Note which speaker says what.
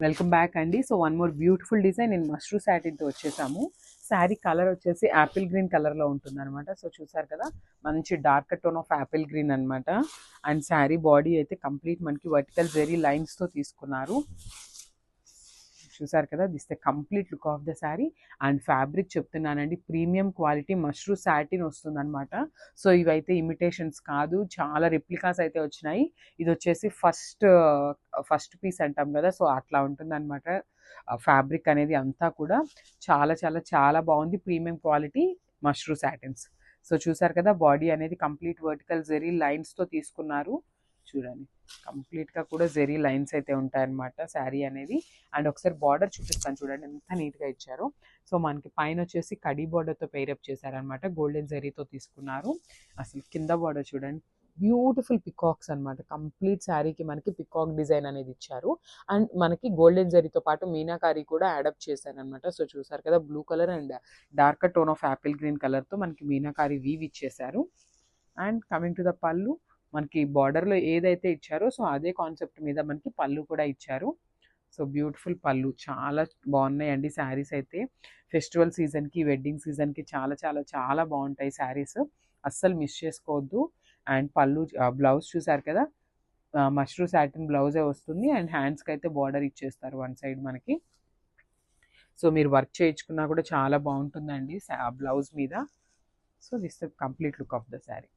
Speaker 1: Welcome back అండి. So one more beautiful design నేను మష్రూ సాటిన్తో వచ్చేసాము. శారీ కలర్ వచ్చేసి యాపిల్ గ్రీన్ కలర్లో ఉంటుంది అనమాట. సో చూసారు కదా, మంచి dark tone of Apple green అనమాట. అండ్ శారీ బాడీ అయితే కంప్లీట్ మనకి వర్టికల్ జెరీ లైన్స్తో తీసుకున్నారు. చూసారు కదా, this the complete look of the sari. And fabric చెప్తున్నానండి, ప్రీమియం క్వాలిటీ మష్రూ సాటిన్ వస్తుంది అనమాట. సో ఇవైతే ఇమిటేషన్స్ కాదు, చాలా రిప్లికాస్ అయితే వచ్చినాయి. ఇది వచ్చేసి ఫస్ట్ పీస్ అంటాం కదా, సో అట్లా ఉంటుంది అనమాట. ఫ్యాబ్రిక్ అనేది అంతా కూడా చాలా చాలా చాలా బాగుంది. Premium quality mashru satins. So చూసారు కదా, బాడీ అనేది కంప్లీట్ వర్టికల్ జెరీ లైన్స్తో తీసుకున్నారు. చూడండి, కంప్లీట్గా కూడా జెరీ లైన్స్ అయితే ఉంటాయన్నమాట శారీ అనేది. అండ్ ఒకసారి బార్డర్ చూపిస్తాను చూడండి, ఎంత నీట్గా ఇచ్చారో. సో మనకి పైన వచ్చేసి కడీ బార్డర్తో పేరప్ చేశారనమాట, గోల్డెన్ జెరీతో తీసుకున్నారు. అసలు కింద బార్డర్ చూడండి, బ్యూటిఫుల్ పికాక్స్ అనమాట. కంప్లీట్ శారీకి మనకి పికాక్ డిజైన్ అనేది ఇచ్చారు. అండ్ మనకి గోల్డెన్ జెరీతో పాటు మీనాకారీ కూడా యాడప్ చేశారనమాట. సో చూసారు కదా, blue colour and dark tone of Apple green కలర్తో మనకి మీనాకారీ వీవ్ ఇచ్చేశారు. అండ్ కమింగ్ టు ద పళ్ళు, మనకి బార్డర్లో ఏదైతే ఇచ్చారో సో అదే కాన్సెప్ట్ మీద మనకి పళ్ళు కూడా ఇచ్చారు. సో బ్యూటిఫుల్ పళ్ళు, చాలా బాగున్నాయండి శారీస్ అయితే. ఫెస్టివల్ సీజన్కి, వెడ్డింగ్ సీజన్కి చాలా చాలా చాలా బాగుంటాయి శారీస్, అస్సలు మిస్ చేసుకోవద్దు. అండ్ పళ్ళు, బ్లౌజ్ చూసారు కదా, మష్రూ సాటిన్ బ్లౌజే వస్తుంది. అండ్ హ్యాండ్స్కి అయితే బార్డర్ ఇచ్చేస్తారు వన్ సైడ్ మనకి. సో మీరు వర్క్ చేయించుకున్నా కూడా చాలా బాగుంటుందండి బ్లౌజ్ మీద. So this the complete look of the sari.